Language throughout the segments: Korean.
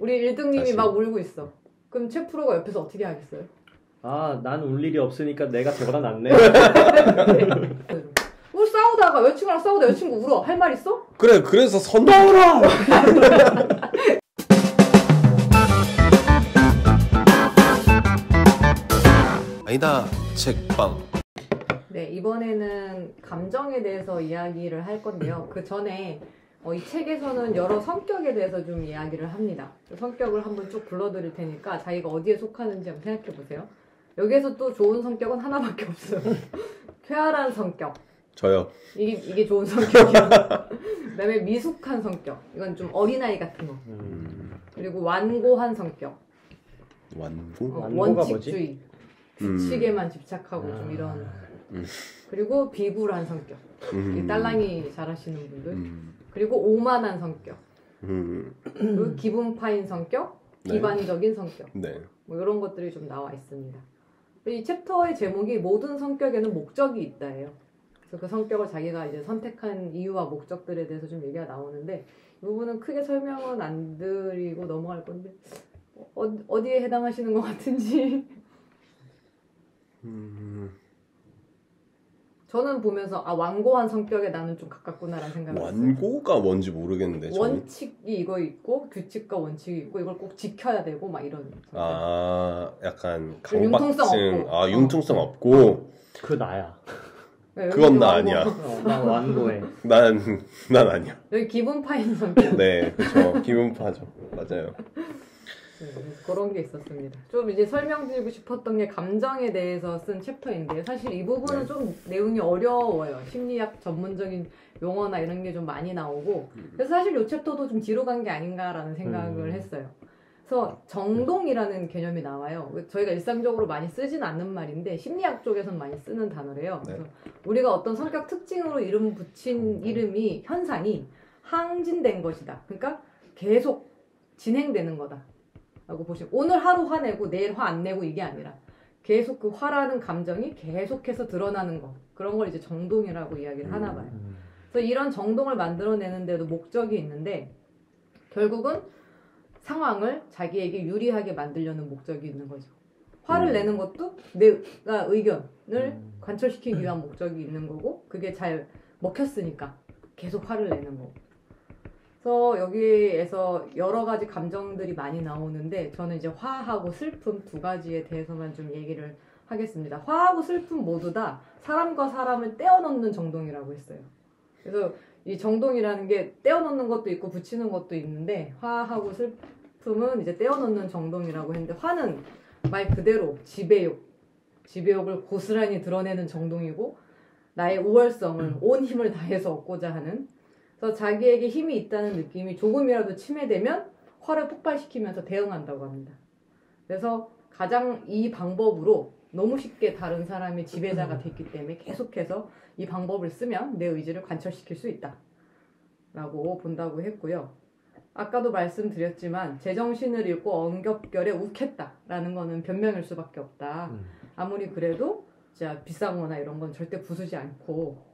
우리 1등님이 다시. 막 울고 있어. 그럼 최 프로가 옆에서 어떻게 하겠어요? 아, 난 울 일이 없으니까 내가 저보다 낫네. 우리 싸우다가 여자친구랑 싸우다 여자친구 울어. 할 말 있어? 그래, 그래서 선다우라! 아니다, 책방. 네, 이번에는 감정에 대해서 이야기를 할 건데요. 그 전에 이 책에서는 여러 성격에 대해서 좀 이야기를 합니다. 그 성격을 한번 쭉 불러드릴 테니까 자기가 어디에 속하는지 한번 생각해 보세요. 여기에서 또 좋은 성격은 하나밖에 없어요. 쾌활한 성격. 저요. 이게 좋은 성격이야. 그다음에 미숙한 성격. 이건 좀 어린아이 같은 거. 그리고 완고한 성격. 완고? 완고가 원칙주의. 규칙에만 집착하고 좀 이런. 그리고 비굴한 성격. 이 딸랑이 잘하시는 분들. 그리고 오만한 성격. 그리고 기분 파인 성격. 네. 비관적인 성격. 네. 뭐 이런 것들이 좀 나와 있습니다. 이 챕터의 제목이 모든 성격에는 목적이 있다예요. 그래서 그 성격을 자기가 이제 선택한 이유와 목적들에 대해서 좀 얘기가 나오는데 이 부분은 크게 설명은 안 드리고 넘어갈 건데 어디에 해당하시는 것 같은지. 저는 보면서 완고한 성격에 나는 좀 가깝구나라는 생각을 했어요. 완고가 뭔지 모르겠는데. 저는. 원칙이 이거 있고 규칙과 원칙이 있고 이걸 꼭 지켜야 되고 막 이런. 아, 약간 융통성 강박증. 없고. 아, 융통성 없고. 그 나야. 네, 그건 나 아니야. 난 완고해. 난 아니야. 여기 기분 파인 성격. 네, 그렇죠. 기분파죠. 맞아요. 네, 그런 게 있었습니다. 좀 이제 설명드리고 싶었던 게 감정에 대해서 쓴 챕터인데 사실 이 부분은 네. 좀 내용이 어려워요. 심리학 전문적인 용어나 이런 게 좀 많이 나오고 그래서 사실 이 챕터도 좀 뒤로 간 게 아닌가라는 생각을 했어요. 그래서 정동이라는 개념이 나와요. 저희가 일상적으로 많이 쓰진 않는 말인데 심리학 쪽에서는 많이 쓰는 단어래요. 네. 그래서 우리가 어떤 성격 특징으로 이름 붙인 이름이 현상이 항진된 것이다. 그러니까 계속 진행되는 거다. 라고 보시면 오늘 하루 화내고 내일 화 안 내고 이게 아니라 계속 그 화라는 감정이 계속해서 드러나는 거 그런 걸 이제 정동이라고 이야기를 하나 봐요. 그래서 이런 정동을 만들어내는데도 목적이 있는데 결국은 상황을 자기에게 유리하게 만들려는 목적이 있는 거죠. 화를 내는 것도 내가 의견을 관철시키기 위한 목적이 있는 거고 그게 잘 먹혔으니까 계속 화를 내는 거고. 그래서 여기에서 여러 가지 감정들이 많이 나오는데 저는 이제 화하고 슬픔 두 가지에 대해서만 좀 얘기를 하겠습니다. 화하고 슬픔 모두 다 사람과 사람을 떼어놓는 정동이라고 했어요. 그래서 이 정동이라는 게 떼어놓는 것도 있고 붙이는 것도 있는데 화하고 슬픔은 이제 떼어놓는 정동이라고 했는데 화는 말 그대로 지배욕을 고스란히 드러내는 정동이고 나의 우월성을 온 힘을 다해서 얻고자 하는 그래서 자기에게 힘이 있다는 느낌이 조금이라도 침해되면 화를 폭발시키면서 대응한다고 합니다. 그래서 가장 이 방법으로 너무 쉽게 다른 사람의 지배자가 됐기 때문에 계속해서 이 방법을 쓰면 내 의지를 관철시킬 수 있다. 라고 본다고 했고요. 아까도 말씀드렸지만 제정신을 잃고 엉겹결에 욱했다라는 거는 변명일 수밖에 없다. 아무리 그래도 진짜 비싼 거나 이런 건 절대 부수지 않고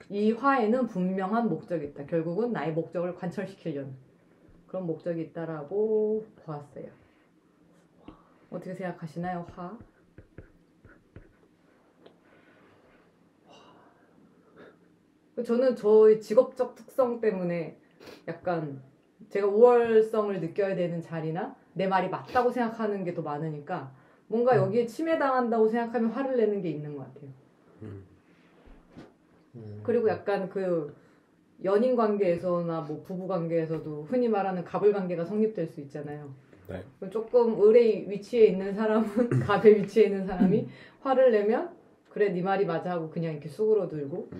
이 화에는 분명한 목적이 있다. 결국은 나의 목적을 관철시키려는 그런 목적이 있다라고 보았어요. 어떻게 생각하시나요, 화? 저는 저의 직업적 특성 때문에 약간 제가 우월성을 느껴야 되는 자리나 내 말이 맞다고 생각하는 게 더 많으니까 뭔가 여기에 침해당한다고 생각하면 화를 내는 게 있는 것 같아요. 그리고 약간 그 연인 관계에서나 뭐 부부 관계에서도 흔히 말하는 갑을 관계가 성립될 수 있잖아요. 네. 조금 을의 위치에 있는 사람은 갑의 위치에 있는 사람이 화를 내면 그래 네 말이 맞아 하고 그냥 이렇게 수그러들고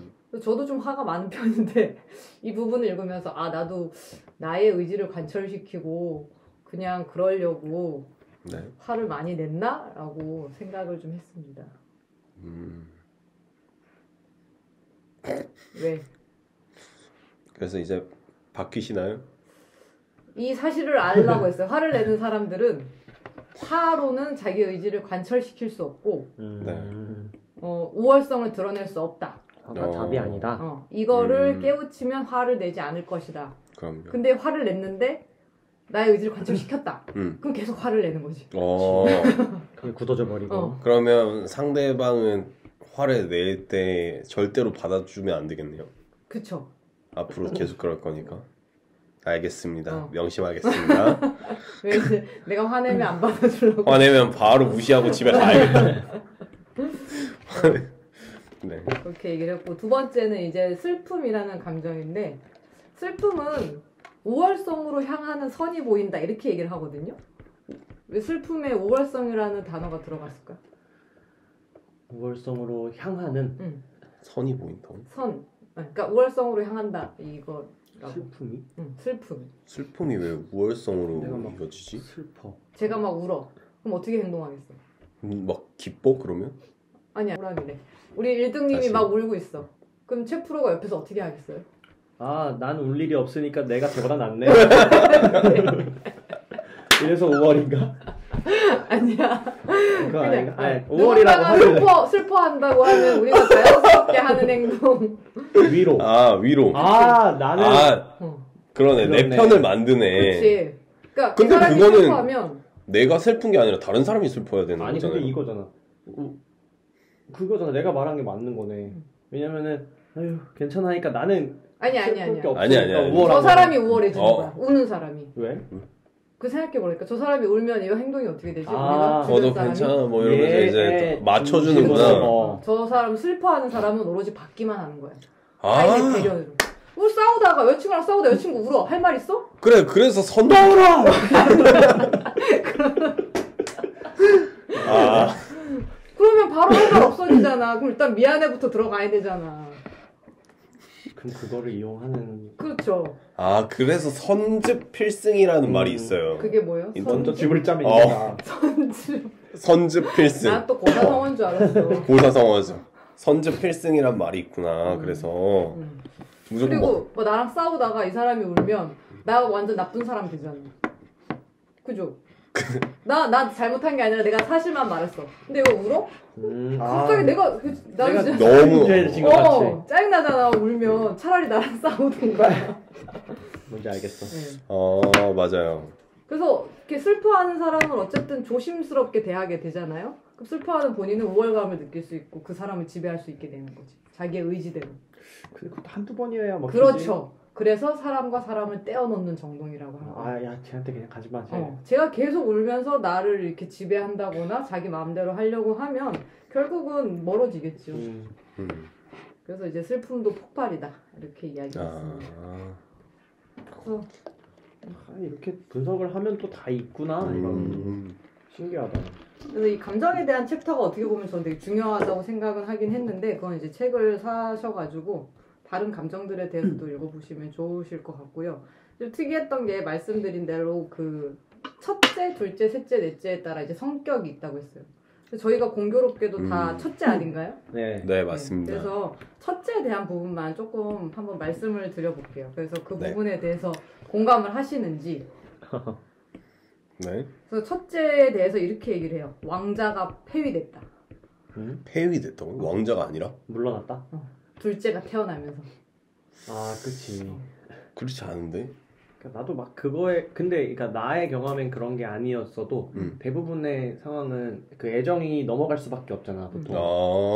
저도 좀 화가 많은 편인데 이 부분을 읽으면서 나도 나의 의지를 관철시키고 그냥 그러려고 네. 화를 많이 냈나? 라고 생각을 좀 했습니다. 왜? 그래서 이제 바뀌시나요? 이 사실을 알라고 했어요. 화를 내는 사람들은 화로는 자기 의지를 관철시킬 수 없고 우월성을 드러낼 수 없다. 화가 답이 아니다. 이거를 깨우치면 화를 내지 않을 것이다. 그럼요. 근데 화를 냈는데 나의 의지를 관철시켰다. 음. 그럼 계속 화를 내는 거지. 그게 굳어져 버리고. 어. 그러면 상대방은 화를 낼 때 절대로 받아주면 안 되겠네요. 그쵸. 앞으로 계속 그럴 거니까. 알겠습니다. 어. 명심하겠습니다. 왠지 내가 화내면 안 받아주려고. 화내면 바로 무시하고 집에 가야겠다. 네. 그렇게 얘기를 했고, 두 번째는 이제 슬픔이라는 감정인데, 슬픔은 우월성으로 향하는 선이 보인다 이렇게 얘기를 하거든요. 왜 슬픔에 우월성이라는 단어가 들어갔을까? 우월성으로 향하는 선이 보인다고? 선. 그러니까 우월성으로 향한다 이거라고. 슬픔이? 슬픔. 슬픔이 왜 우월성으로 내가 막 이어지지? 슬퍼. 제가 막 울어. 그럼 어떻게 행동하겠어? 막 기뻐 그러면? 아니야, 우람이래. 우리 1등님이 다시. 막 울고 있어. 그럼 최 프로가 옆에서 어떻게 하겠어요? 아, 난 울 일이 없으니까 내가 저보다 낫네. 이래서 5월인가? 아니야. 그거 아닌가? 아니, 누군가가 5월이라고 하면 슬퍼한다고 하면 우리가 자연스럽게 하는 행동. 위로. 아 위로. 나는 그러네. 내 그러네. 편을 만드네. 그렇지. 그러니까 그 근데 사람이 그거는 슬퍼하면 내가 슬픈 게 아니라 다른 사람이 슬퍼야 되는 아니 거잖아요. 근데 이거잖아. 그거잖아. 내가 말한 게 맞는 거네. 왜냐면은 아유 괜찮아니까 나는 아니. 슬플 게 없으니까 아니. 우월하고. 저 사람이 우월해지는 어. 거야. 우는 사람이. 왜? 그 생각해보니까 저 사람이 울면 이거 행동이 어떻게 되지? 아, 우리가 주변 저도 사람이? 괜찮아 뭐 이러면서 예, 이제 예, 맞춰주는구나. 저 사람 슬퍼하는 사람은 오로지 받기만 하는 거야. 아 아이의 배려로. 우리 싸우다가 여자친구랑 싸우다 여자친구 울어. 할 말 있어? 그래 그래서 선 울어. 아 그러면 바로 할 말 없어지잖아. 그럼 일단 미안해부터 들어가야 되잖아. 그럼 그거를 이용하는 그렇죠. 아 그래서 선즙 필승이라는 말이 있어요. 그게 뭐예요? 먼저 집을 짜면 어. 이거다. 선즙. 선즙 필승. 난 또 고사성어인 줄 알았어. 고사성어죠. 선즙 필승이란 말이 있구나. 그래서 무조건 그리고 뭐 나랑 싸우다가 이 사람이 울면 나 완전 나쁜 사람 되잖아. 그죠? 나 잘못한 게 아니라 내가 사실만 말했어. 근데 이거 울어? 갑자기 내가 내가 진짜 너무 문제해진 것 같이. 짜증나잖아. 울면 차라리 나랑 싸우든가. 뭔지 알겠어. 네. 맞아요. 그래서 이렇게 슬퍼하는 사람은 어쨌든 조심스럽게 대하게 되잖아요. 그럼 슬퍼하는 본인은 우월감을 느낄 수 있고 그 사람을 지배할 수 있게 되는 거지. 자기의 의지대로. 근데 그것도 한두 번이어야 막. 그렇죠. 그래서 사람과 사람을 떼어놓는 정동이라고 하는 거예요. 야 쟤한테 그냥 가지 마. 제가 계속 울면서 나를 이렇게 지배한다거나 자기 마음대로 하려고 하면 결국은 멀어지겠죠. 그래서 이제 슬픔도 폭발이다. 이렇게 이야기했습니다. 그래서 이렇게 분석을 하면 또 다 있구나. 이런 신기하다. 그래서 이 감정에 대한 챕터가 어떻게 보면 저는 되게 중요하다고 생각은 하긴 했는데 그건 이제 책을 사셔가지고 다른 감정들에 대해서도 읽어보시면 좋으실 것 같고요. 좀 특이했던 게 말씀드린 대로 그 첫째, 둘째, 셋째, 넷째에 따라 이제 성격이 있다고 했어요. 그래서 저희가 공교롭게도 다 첫째 아닌가요? 네. 네 맞습니다. 그래서 첫째에 대한 부분만 조금 한번 말씀을 드려볼게요. 그래서 그 네. 부분에 대해서 공감을 하시는지. 네. 그래서 첫째에 대해서 이렇게 얘기를 해요. 왕자가 폐위됐다. 폐위됐다고? 왕자가 아니라? 물러났다? 둘째가 태어나면서. 아, 그치. 그렇지 않은데? 그러니까 나도 막 그거에 근데 그러니까 나의 경험엔 그런 게 아니었어도 대부분의 상황은 그 애정이 넘어갈 수밖에 없잖아. 보통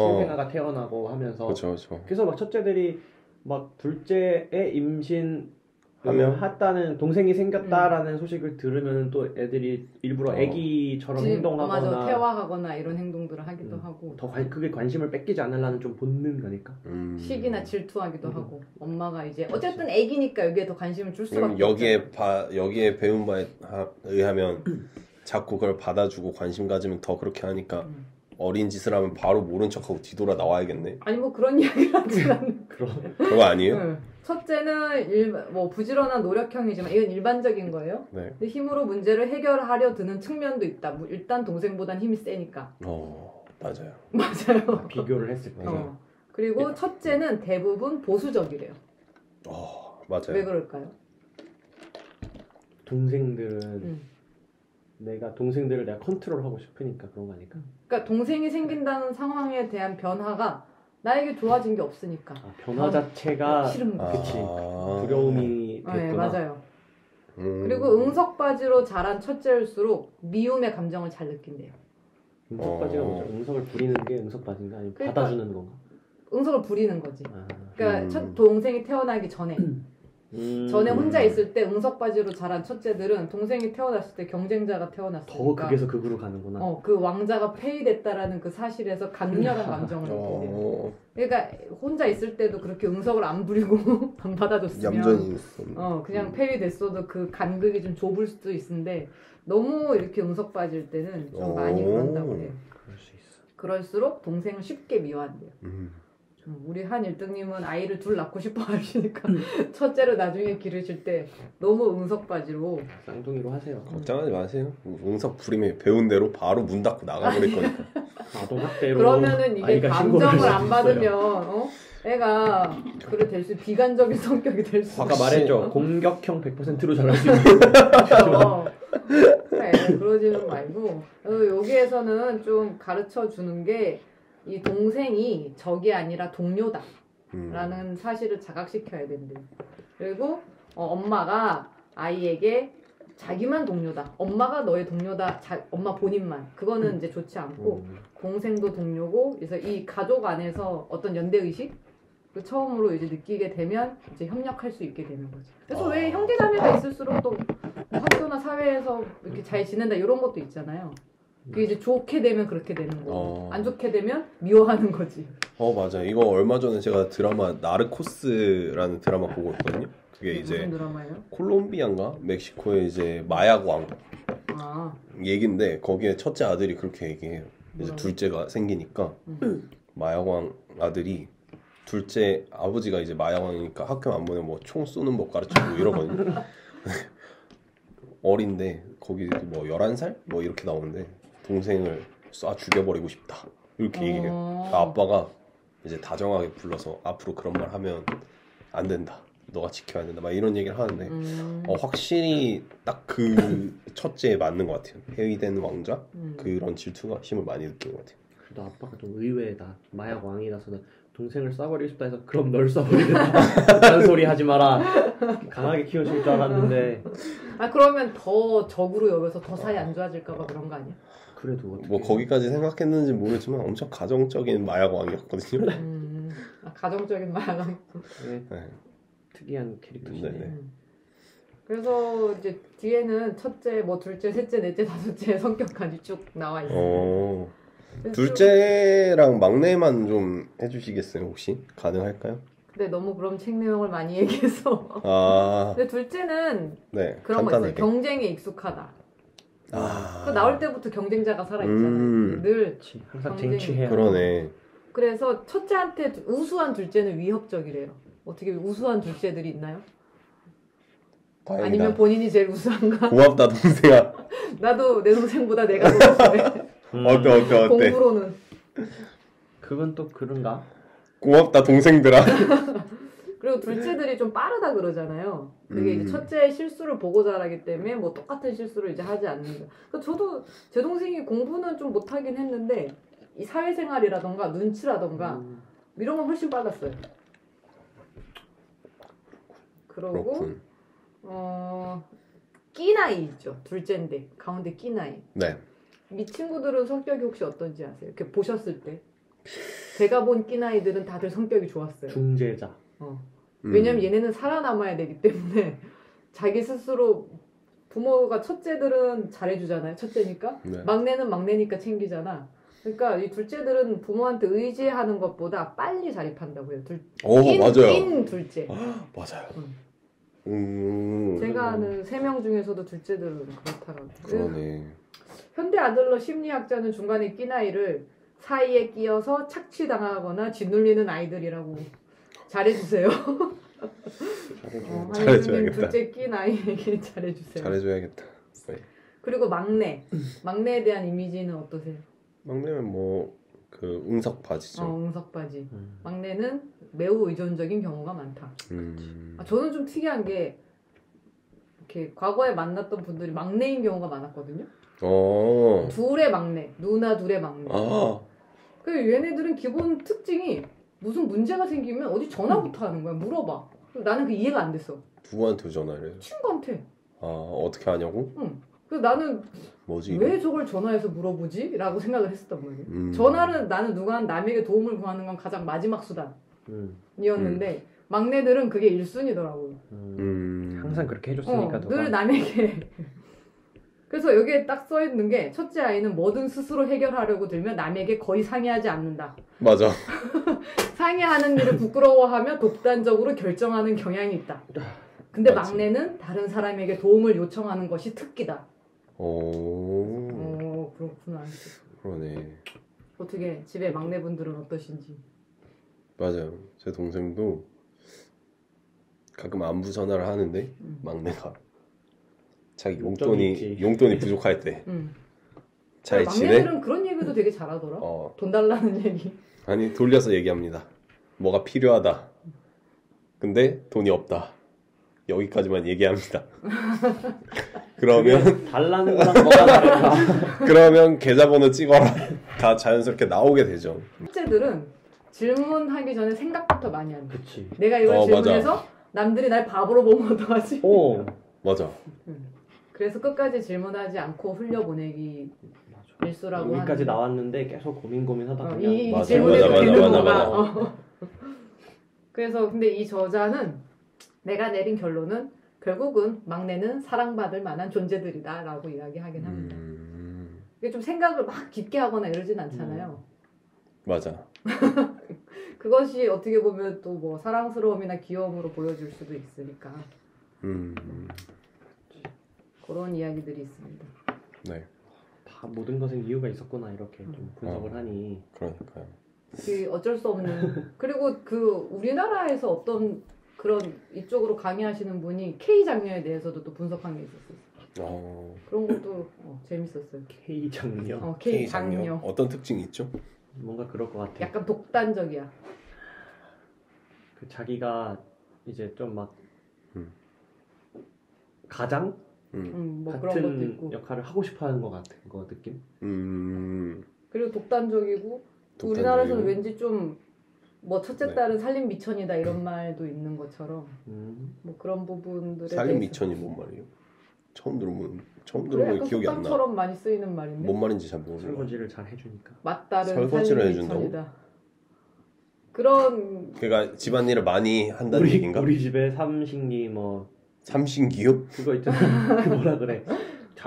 신생아가 태어나고 하면서. 그렇죠. 그래서 막 첫째들이 막 둘째의 임신 하면? 했다는 동생이 생겼다라는 소식을 들으면 또 애들이 일부러 애기처럼 행동하거나 맞아, 태화하거나 이런 행동들을 하기도 하고 더 크게 관심을 뺏기지 않으려는 좀 본능 거니까. 시기나 질투하기도 하고 엄마가 이제 어쨌든 애기니까 여기에 더 관심을 줄 수밖에 여기에 배운 바에 의하면 자꾸 그걸 받아주고 관심 가지면 더 그렇게 하니까 어린 짓을 하면 바로 모른 척하고 뒤돌아 나와야겠네. 아니 뭐 그런 이야기를 하진 않는 그거 아니에요? 첫째는 뭐 부지런한 노력형이지만 이건 일반적인 거예요. 네. 근데 힘으로 문제를 해결하려 드는 측면도 있다. 일단 동생보단 힘이 세니까. 맞아요. 맞아요. 비교를 했을 때. 그리고 첫째는 대부분 보수적이래요. 맞아요. 왜 그럴까요? 동생들은 동생들을 내가 컨트롤하고 싶으니까 그런 거 아닐까? 그러니까 동생이 생긴다는 상황에 대한 변화가 나에게 좋아진 게 없으니까. 변화 자체가 싫은 거. 그치. 두려움이 됐구나. 네, 맞아요. 그리고 응석바지로 자란 첫째일수록 미움의 감정을 잘 느낀대요. 응석바지가 뭐죠? 응석을 부리는 게 응석바지인가? 아니면 그러니까, 받아주는 건가? 응석을 부리는 거지. 그러니까 첫 동생이 태어나기 전에 전에 혼자 있을 때 응석바지로 자란 첫째들은 동생이 태어났을 때 경쟁자가 태어났으니까 더 극에서 극으로 가는구나. 그 왕자가 폐위됐다라는 그 사실에서 강렬한 감정을 느끼대요. 그러니까 혼자 있을 때도 그렇게 응석을 안 부리고 안 받아줬으면 얌전히 있었네. 그냥 폐위됐어도 그 간극이 좀 좁을 수도 있는데 너무 이렇게 응석바지일 때는 좀 많이 그런다고 해요. 그럴 수 있어. 그럴수록 동생을 쉽게 미워한대요. 우리 한 1등님은 아이를 둘 낳고 싶어 하시니까 첫째를 나중에 기르실 때 너무 응석바지로 쌍둥이로 하세요. 걱정하지 마세요. 응석 부리면 배운 대로 바로 문 닫고 나가버릴 거니까. 아동학대로 그러면은 이게 감정을 안 있어요. 받으면 애가 그래 될 수 비관적인 성격이 될 수 아까 말했죠. 공격형 100%로 자랄 수 있는. 그래, 그러지는 말고 여기에서는 좀 가르쳐 주는 게 이 동생이 적이 아니라 동료다 라는 사실을 자각시켜야 된대요. 그리고 엄마가 아이에게 자기만 동료다, 엄마가 너의 동료다, 엄마 본인만, 그거는 이제 좋지 않고 동생도 동료고, 그래서 이 가족 안에서 어떤 연대의식 처음으로 이제 느끼게 되면 이제 협력할 수 있게 되는 거죠. 그래서 왜 형제자매가 있을수록 또 학교나 사회에서 이렇게 잘 지낸다 이런 것도 있잖아요. 그게 이제 좋게 되면 그렇게 되는 거고 안 좋게 되면 미워하는 거지. 맞아. 이거 얼마 전에 제가 드라마 나르코스라는 드라마 보고 있거든요. 그게 이제 무슨 드라마예요? 콜롬비아인가 멕시코의 이제 마약왕 얘긴데 거기에 첫째 아들이 그렇게 얘기해요. 이제 둘째가 생기니까 마약왕 아들이 둘째 아버지가 이제 마약왕이니까 학교 안 보내면 뭐 총 쏘는 법 가르치고 이러거든요. 어린데 거기 뭐 11살? 뭐 이렇게 나오는데 동생을 쏴 죽여버리고 싶다 이렇게 얘기해요. 아빠가 이제 다정하게 불러서 앞으로 그런 말 하면 안 된다, 너가 지켜야 된다 막 이런 얘기를 하는데 확실히 딱 그 첫째에 맞는 것 같아요. 폐위된 왕자 그런 질투가 힘을 많이 느끼는 것 같아요. 그래도 아빠가 좀 의외다. 마약 왕이라서는 동생을 쏴버리고 싶다 해서 그럼 널 쏴버리겠다 그런 소리 하지 마라. 강하게 키우실 줄 알았는데. 그러면 더 적으로 여겨서 더 사이 안 좋아질까봐 그런 거 아니야? 그래도 어떻게 뭐 거기까지 생각했는지 모르지만 엄청 가정적인 마약왕이었거든요. 가정적인 마약왕. 네. 특이한 캐릭터시네. 그래서 이제 뒤에는 첫째, 뭐 둘째, 셋째, 넷째, 다섯째 성격까지 쭉 나와 있어요. 둘째랑 막내만 좀 해주시겠어요, 혹시? 가능할까요? 근데 너무 그럼 책 내용을 많이 얘기해서. 근데 둘째는 그런 거 있어요. 경쟁에 익숙하다. 그 나올 때부터 경쟁자가 살아있잖아요. 늘 항상 쟁취해야. 그러네. 그래서 첫째한테 우수한 둘째는 위협적이래요. 어떻게 우수한 둘째들이 있나요? 다행이다. 아니면 본인이 제일 우수한가? 고맙다 동생아. 나도 내 동생보다 내가 더 우수해. 어때? 공부로는. 그건 또 그런가? 고맙다 동생들아. 그리고 둘째들이 좀 빠르다 그러잖아요. 그게 이제 첫째의 실수를 보고 자라기 때문에 뭐 똑같은 실수를 이제 하지 않는다. 그러니까 저도 제 동생이 공부는 좀 못하긴 했는데 이 사회생활이라던가 눈치라던가 이런 건 훨씬 빨랐어요. 그러고 끼나이죠. 둘째인데 가운데 끼나이. 네. 이 친구들은 성격이 혹시 어떤지 아세요? 이렇게 보셨을 때 제가 본 끼나이들은 다들 성격이 좋았어요. 중재자. 왜냐면 얘네는 살아남아야 되기 때문에 자기 스스로 부모가 첫째들은 잘해주잖아요. 첫째니까. 막내는 막내니까 챙기잖아. 그러니까 이 둘째들은 부모한테 의지하는 것보다 빨리 자립한다고 해요. 맞아요. 낀 둘째. 맞아요. 제가 아는 3명 중에서도 둘째들은 그렇더라고요. 그러네. 현대 아들러 심리학자는 중간에 낀 아이를 사이에 끼어서 착취당하거나 짓눌리는 아이들이라고. 잘해주세요. 잘해줘야겠다. 둘째 낀 아이에게 잘해주세요. 잘해줘야겠다. 네. 그리고 막내에 대한 이미지는 어떠세요? 막내는 뭐 그 응석바지죠. 응석바지. 막내는 매우 의존적인 경우가 많다. 저는 좀 특이한 게 이렇게 과거에 만났던 분들이 막내인 경우가 많았거든요. 둘의 막내, 누나 둘의 막내. 그 얘네들은 기본 특징이 무슨 문제가 생기면 어디 전화부터 하는 거야. 물어봐. 나는 그 이해가 안 됐어. 누구한테 전화를 해요? 친구한테. 아 어떻게 하냐고? 응. 그래서 나는 뭐지? 왜 저걸 전화해서 물어보지? 라고 생각을 했었단 말이에요. 전화를 나는 남에게 도움을 구하는 건 가장 마지막 수단이었는데 막내들은 그게 1순위더라고요. 항상 그렇게 해줬으니까 늘 남에게 그래서 여기에 딱 써있는 게 첫째 아이는 뭐든 스스로 해결하려고 들면 남에게 거의 상의하지 않는다. 맞아. 상의하는 일을 부끄러워하며 독단적으로 결정하는 경향이 있다. 근데 맞지. 막내는 다른 사람에게 도움을 요청하는 것이 특기다. 그렇구나. 그러네. 어떻게 집에 막내분들은 어떠신지? 맞아요. 제 동생도 가끔 안부 전화를 하는데 막내가 자기 용돈이 부족할 때 잘 지내? 막내들은 그런 얘기도 되게 잘하더라. 돈 달라는 얘기. 아니 돌려서 얘기합니다. 뭐가 필요하다. 근데 돈이 없다. 여기까지만 얘기합니다. 그러면 달라는 거랑 뭐가 다른가? 그러면 계좌번호 찍어라. 다 자연스럽게 나오게 되죠. 첫째들은 질문하기 전에 생각부터 많이 한다. 그치. 내가 이걸 질문해서 맞아. 남들이 날 바보로 보면 어떡하지? 맞아. 그래서 끝까지 질문하지 않고 흘려보내기 일수라고 하는. 여기까지 나왔는데 계속 고민하다가 이 맞아. 질문에서 되는 거가. 그래서 근데 이 저자는 내가 내린 결론은 결국은 막내는 사랑받을 만한 존재들이다 라고 이야기하긴 합니다. 이게 좀 생각을 막 깊게 하거나 이러진 않잖아요. 맞아. 그것이 어떻게 보면 또 뭐 사랑스러움이나 귀여움으로 보여줄 수도 있으니까. 그런 이야기들이 있습니다. 네. 다 모든 것엔 이유가 있었구나 이렇게 좀 분석을 하니. 그러니까요. 그 어쩔 수 없는. 그리고 그 우리나라에서 어떤 그런 이쪽으로 강의하시는 분이 K 장녀에 대해서도 또 분석한 게 있었어요. 그런 것도 재밌었어요. K 장녀. K 장녀. 어떤 특징이 있죠? 뭔가 그럴 것 같아. 약간 독단적이야. 그 자기가 이제 좀 막 가장 뭐 같은 그런 것도 있고. 역할을 하고 싶어하는 것 같은 거 느낌. 그리고 독단적이고 우리나라에서는 왠지 좀 뭐 첫째 딸은 살림 미천이다 이런 말도 있는 것처럼 뭐 그런 부분들에 살림 미천이 뭔 말이에요? 처음 들어보는 기억이 안 나. 속담처럼 많이 쓰이는 말인데. 뭔 말인지 잘 모르겠어요. 설거지를 잘 해주니까. 맞다른 살림 미천이다. 그런. 그러니까 집안일을 많이 한다는 얘기인가? 우리 집에 삼식기 뭐. 삼신기요? 그거 있잖아. 그 뭐라 그래?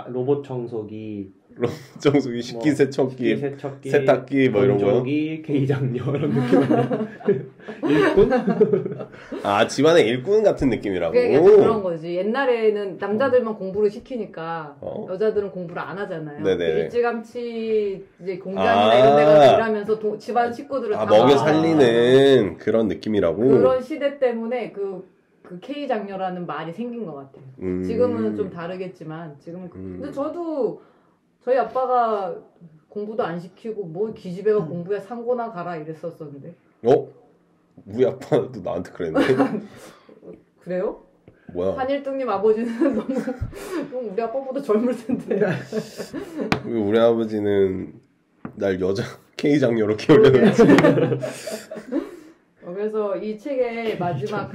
로봇 청소기. 청소기, 식기세척기, 세탁기 뭐 이런 거. 건조기, K장녀 이런 느낌 아니야? 일꾼? 집안의 일꾼 같은 느낌이라고. 약간 그런 거지. 옛날에는 남자들만 공부를 시키니까 여자들은 공부를 안 하잖아요. 일찌감치 이제 공장이나 이런 데 가서 일하면서 집안 식구들을 다 먹여 살리는 그런 느낌이라고. 그런 시대 때문에 그 K 장녀라는 말이 생긴 것 같아요. 지금은 좀 다르겠지만 지금은 근데 저희 아빠가 공부도 안 시키고 뭐 기집애가 공부에 상고나 가라 이랬었었는데. 우리 아빠도 나한테 그랬는데. 그래요? 뭐야? 한일등님 아버지는 너무 우리 아빠보다 젊을 텐데. 우리 아버지는 날 여자 K 장녀로 키우려는. 그래서 이 책의 마지막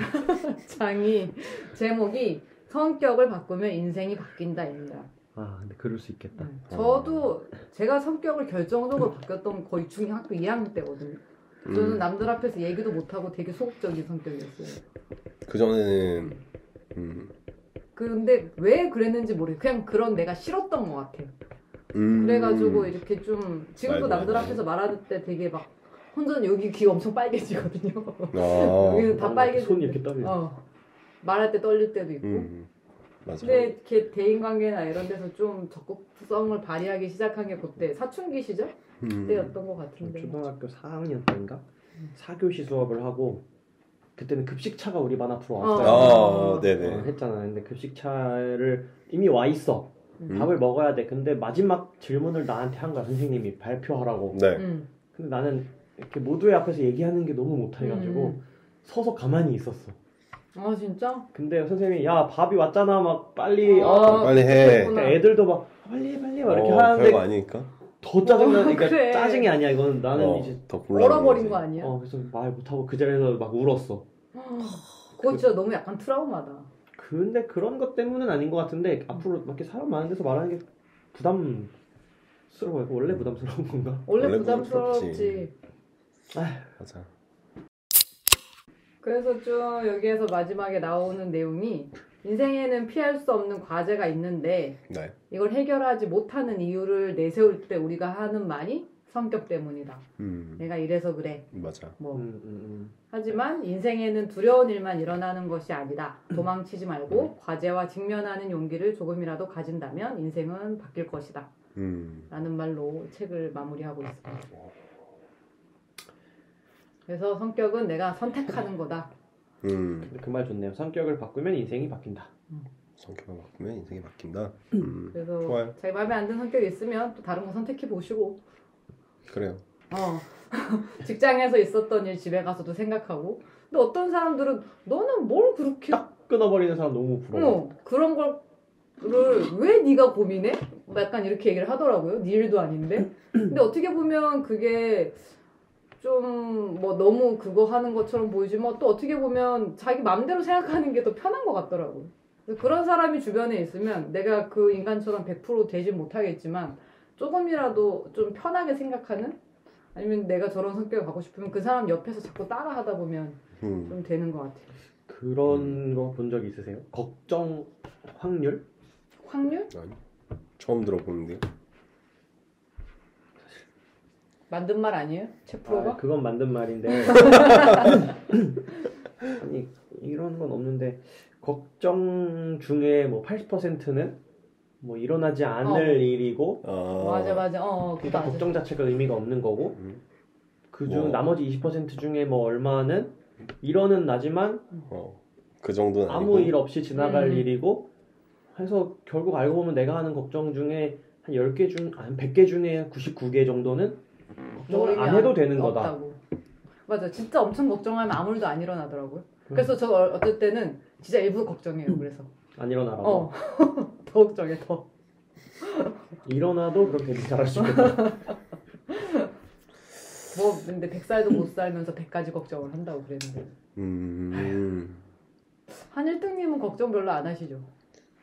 제목이 성격을 바꾸면 인생이 바뀐다입니다. 근데 그럴 수 있겠다. 저도 제가 성격을 결정적으로 바뀌었던 거의 중학교 2학년 때거든요. 저는 남들 앞에서 얘기도 못하고 되게 소극적인 성격이었어요. 그전에는 근데 왜 그랬는지 모르겠어요. 그냥 그런 내가 싫었던 것 같아요. 그래가지고 이렇게 좀 지금도 남들 앞에서 말할 때 되게 막 혼자는 여기 귀 엄청 빨개지거든요. 여기는 다 빨개지고 손이 이렇게 떨려. 말할 때 떨릴 때도 있고. 맞아. 근데 이렇게 대인관계나 이런 데서 좀 적극성을 발휘하기 시작한 게 그때 사춘기 시절 때였던 것 같은데. 초등학교 4학년 때인가? 4교시 수업을 하고 그때는 급식차가 우리 반 앞으로 왔어요. 네네. 했잖아. 근데 급식차를 이미 와 있어. 밥을 먹어야 돼. 근데 마지막 질문을 나한테 한 거야. 선생님이 발표하라고. 네. 근데 나는 이렇게 모두의 앞에서 얘기하는 게 너무 못해가지고 서서 가만히 있었어. 진짜? 근데 선생님이 야 밥이 왔잖아 막 빨리 빨리 해. 애들도 막 빨리 막 이렇게 하는데 별거 아니니까 더 짜증나니까 그래. 짜증이 아니야 이건 나는 이제 더 얼어버린 거 아니야? 그래서 말 못하고 그 자리에서 막 울었어. 그거 진짜 너무 약간 트라우마다. 근데 그런 것 때문은 아닌 것 같은데 앞으로 이렇게 사람 많은 데서 말하는 게 부담스러워요. 원래 부담스러운 건가? 원래 부담스럽지. 맞아. 그래서 좀 여기에서 마지막에 나오는 내용이 인생에는 피할 수 없는 과제가 있는데 네. 이걸 해결하지 못하는 이유를 내세울 때 우리가 하는 말이 성격 때문이다. 내가 이래서 그래. 맞아. 뭐. 하지만 인생에는 두려운 일만 일어나는 것이 아니다. 도망치지 말고 과제와 직면하는 용기를 조금이라도 가진다면 인생은 바뀔 것이다. 라는 말로 책을 마무리하고 있습니다. 그래서 성격은 내가 선택하는 거다. 그 말 좋네요. 성격을 바꾸면 인생이 바뀐다. 성격을 바꾸면 인생이 바뀐다. 그래서 좋아요. 자기 마음에 안 드는 성격이 있으면 또 다른 거 선택해 보시고. 그래요. 직장에서 있었던 일 집에 가서도 생각하고. 근데 어떤 사람들은 너는 뭘 그렇게 딱 끊어버리는 사람 너무 부러워. 그런 거를 왜 네가 고민해? 약간 이렇게 얘기를 하더라고요. 네 일도 아닌데. 근데 어떻게 보면 그게 좀 뭐 너무 그거 하는 것처럼 보이지만 또 어떻게 보면 자기 마음대로 생각하는 게 더 편한 것 같더라고요. 그런 사람이 주변에 있으면 내가 그 인간처럼 100% 되지 못하겠지만 조금이라도 좀 편하게 생각하는 아니면 내가 저런 성격을 갖고 싶으면 그 사람 옆에서 자꾸 따라 하다 보면 좀 되는 것 같아요. 그런 거 본 적 있으세요? 걱정 확률? 확률? 아니, 처음 들어보는데요. 만든 말 아니에요? 책 프로가? 그건 만든 말인데 아니 이런 건 없는데 걱정 중에 뭐 80%는 뭐 일어나지 않을 일이고 맞아 그러니까 걱정 자체가 의미가 없는 거고 그중 나머지 20% 중에 뭐 얼마는 일어는 나지만 그 정도는 아무 아니고. 일 없이 지나갈 일이고 해서 결국 알고 보면 내가 하는 걱정 중에 한 10개 중, 한 100개 중에 99개 정도는 걱정을 안 해도 되는 거다. 맞아. 진짜 엄청 걱정하면 아무 일도 안 일어나더라고요. 그래서 저 어떨 때는 진짜 일부러 걱정해요. 그래서 안 일어나라고. 더 걱정해 더. 일어나도 그럼 데뷔 잘할 수 있겠다. 뭐 근데 100살도 못 살면서 100가지 걱정을 한다고 그랬는데. 한일등님은 걱정 별로 안 하시죠?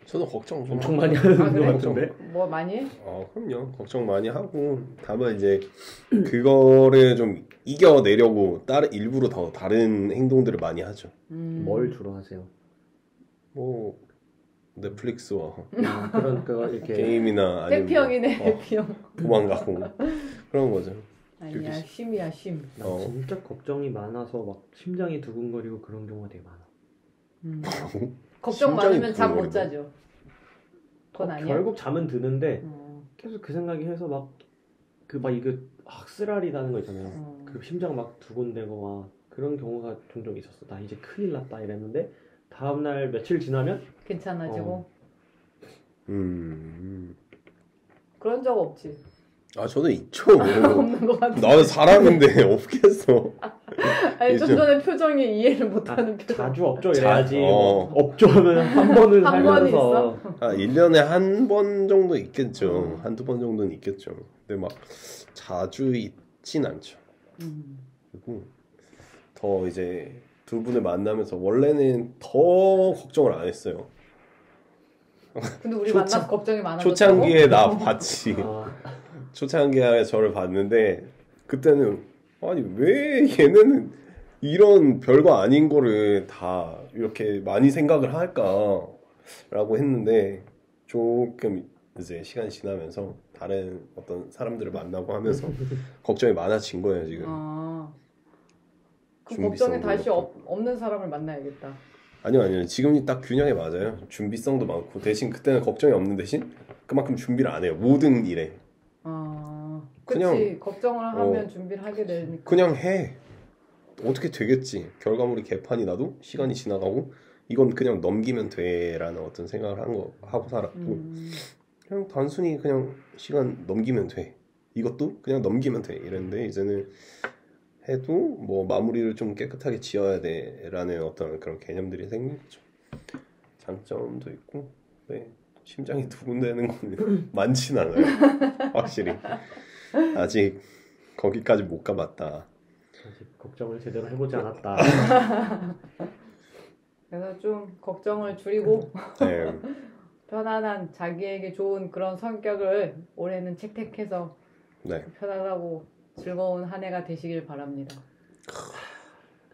저도 걱정 좀 엄청 많이 하는 것 그래? 같은데. 뭐 많이 해? 그럼요. 걱정 많이 하고 다만 이제 그거를 좀 이겨내려고 일부러 더 다른 행동들을 많이 하죠. 뭘 주로 하세요? 뭐 넷플릭스와 그런 그거 이렇게 게임이나 아니면 해피형이네 해피형. 도망가고 그런 거죠. 아니야 심이야 심. 나 진짜 걱정이 많아서 막 심장이 두근거리고 그런 경우가 되게 많아. 걱정 많으면 잠 못 자죠. 그건 아니야. 결국 잠은 드는데 계속 그 생각이 해서 막 이거 쓰라리다는 거 있잖아요. 그 심장 막 두근대고 막 그런 경우가 종종 있었어. 나 이제 큰일 났다 이랬는데 다음날 며칠 지나면 괜찮아지고. 그런 적 없지. 저는 있죠. 없는 것 같아. 나는 사람인데 없겠어. 아니 좀 전에 표정이 이해를 못하는 표정. 자주 없죠 이래야지. 없죠 하면 한 번은 한 번은 있어? 1년에 한 번 정도 있겠죠. 한두 번 정도는 있겠죠. 근데 막 자주 있진 않죠. 그리고 더 이제 두 분을 만나면서 원래는 더 걱정을 안 했어요. 근데 우리 만나서 걱정이 많아졌다고? 초창기에 나 봤지. 초창기에 저를 봤는데 그때는 아니 왜 얘네는 이런 별거 아닌 거를 다 이렇게 많이 생각을 할까라고 했는데 조금 이제 시간이 지나면서 다른 어떤 사람들을 만나고 하면서 걱정이 많아진 거예요 지금. 그 걱정이 다시 없는 사람을 만나야겠다. 아니요 지금이 딱 균형에 맞아요. 준비성도 많고 대신 그때는 걱정이 없는 대신 그만큼 준비를 안 해요. 모든 일에. 그치 걱정을 하면 준비를 하게 되니까 그냥 해. 어떻게 되겠지. 결과물이 개판이 나도 시간이 지나가고 이건 그냥 넘기면 돼라는 어떤 생각을 하고 살았고 그냥 단순히 그냥 시간 넘기면 돼. 이것도 그냥 넘기면 돼 이랬는데 이제는 해도 뭐 마무리를 좀 깨끗하게 지어야 돼라는 어떤 그런 개념들이 생기죠. 장점도 있고 네. 심장이 두근대는 건 많진 않아요. 확실히 아직 거기까지 못 가봤다. 아직 걱정을 제대로 해보지 않았다. 그래서 좀 걱정을 줄이고 네. 편안한 자기에게 좋은 그런 성격을 올해는 채택해서 네. 편안하고 즐거운 한 해가 되시길 바랍니다.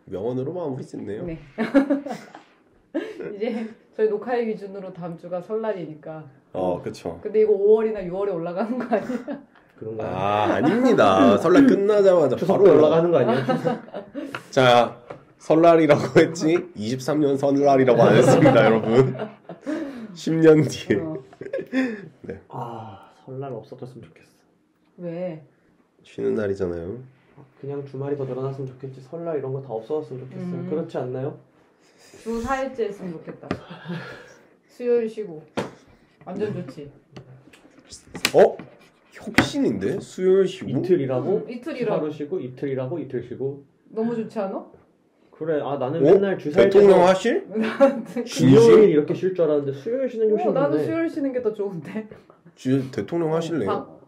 명언으로 마무리 짓네요. 네. 이제 저희 녹화일 기준으로 다음 주가 설날이니까. 그쵸. 근데 이거 5월이나 6월에 올라가는 거 아니야? 그런가요? 아닙니다. 설날 끝나자마자 추석 바로 때 올라가는 거 아니에요? 자, 설날이라고 했지 23년 설날이라고 안 했습니다, 여러분. 10년 뒤에. 네. 설날 없어졌으면 좋겠어. 왜? 쉬는 날이잖아요. 그냥 주말이 더 늘어났으면 좋겠지. 설날 이런 거 다 없어졌으면 좋겠어. 그렇지 않나요? 주 4일째 했으면 좋겠다. 수요일 쉬고. 완전 좋지. 혁신인데? 수요일 쉬고? 이틀 일하고 이틀 일하고. 하루 쉬고 이틀 일하고 이틀 쉬고. 너무 좋지 않아? 그래. 나는 맨날 주사일 대통령 하실? 수요일 이렇게 쉴 줄 알았는데 수요일 쉬는 게 훨씬 나도 좋네. 수요일 쉬는 게 더 좋은데. 대통령 하실래요?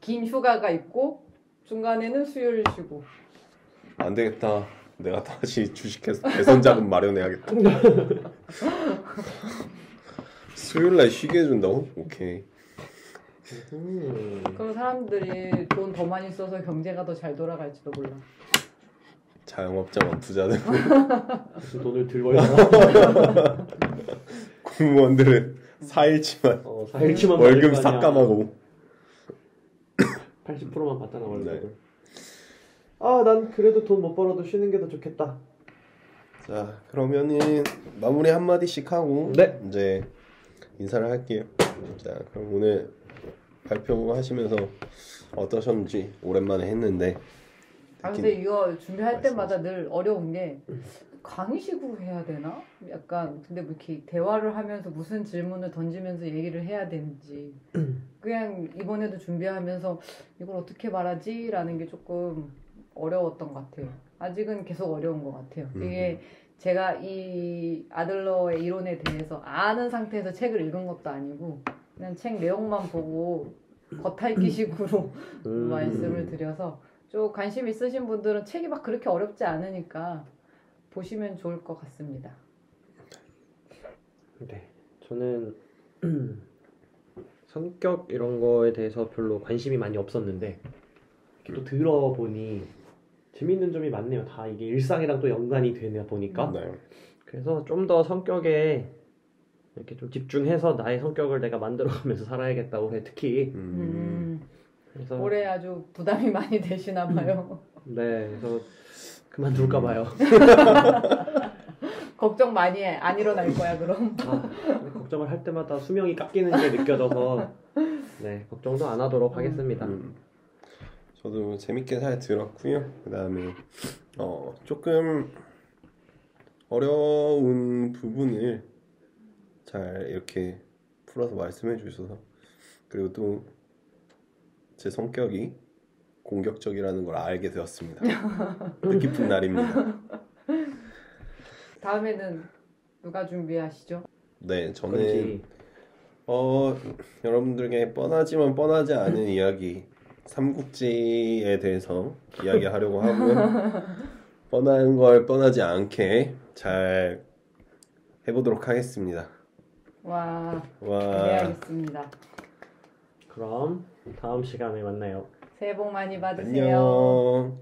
긴 휴가가 있고 중간에는 수요일 쉬고. 안 되겠다. 내가 다시 주식해서 개선 자금 마련해야겠다. 수요일날 쉬게 해준다고? 오케이. 그럼 사람들이 돈 더 많이 써서 경제가 더 잘 돌아갈지도 몰라. 자영업자만 부자들. 무슨 돈을 들 벌잖아. 공무원들은 4일치만 4일치만 월급 삭감하고 80%만 받잖아 월급을. 네. 난 그래도 돈 못 벌어도 쉬는 게 더 좋겠다. 자, 그러면은 마무리 한마디씩 하고 네. 이제 인사를 할게요. 자, 그럼 오늘 발표하시면서 어떠셨는지 오랜만에 했는데 근데 이거 준비할 때마다 늘 어려운 게 강의식으로 해야 되나? 약간 근데 뭐 이렇게 대화를 하면서 무슨 질문을 던지면서 얘기를 해야 되는지 그냥 이번에도 준비하면서 이걸 어떻게 말하지? 라는 게 조금 어려웠던 것 같아요. 아직은 계속 어려운 것 같아요. 이게 제가 이 아들러의 이론에 대해서 아는 상태에서 책을 읽은 것도 아니고 그냥 책 내용만 보고 겉핥기식으로 말씀을 드려서 좀 관심 있으신 분들은 책이 막 그렇게 어렵지 않으니까 보시면 좋을 것 같습니다. 네, 저는 성격 이런 거에 대해서 별로 관심이 많이 없었는데 이렇게 또 들어보니 재밌는 점이 많네요. 다 이게 일상이랑 또 연관이 되냐 보니까. 네. 그래서 좀 더 성격에 이렇게 좀 집중해서 나의 성격을 내가 만들어가면서 살아야겠다고 해. 특히 그래서 올해 아주 부담이 많이 되시나 봐요. 네, 그래서 그만둘까 봐요. 걱정 많이 해. 안 일어날 거야 그럼. 걱정을 할 때마다 수명이 깎이는 게 느껴져서 네, 걱정도 안 하도록 하겠습니다. 저도 재밌게 잘 들었고요. 그 다음에 조금 어려운 부분을 잘 이렇게 풀어서 말씀해 주셔서 그리고 또 제 성격이 공격적이라는 걸 알게 되었습니다. 뜻깊은 날입니다. 다음에는 누가 준비하시죠? 네, 저는 여러분들에게 뻔하지만 뻔하지 않은 이야기 삼국지에 대해서 이야기하려고 하고요. 뻔한 걸 뻔하지 않게 잘 해보도록 하겠습니다. 와. 기대하겠습니다. 그럼 다음 시간에 만나요. 새해 복 많이 받으세요. 안녕.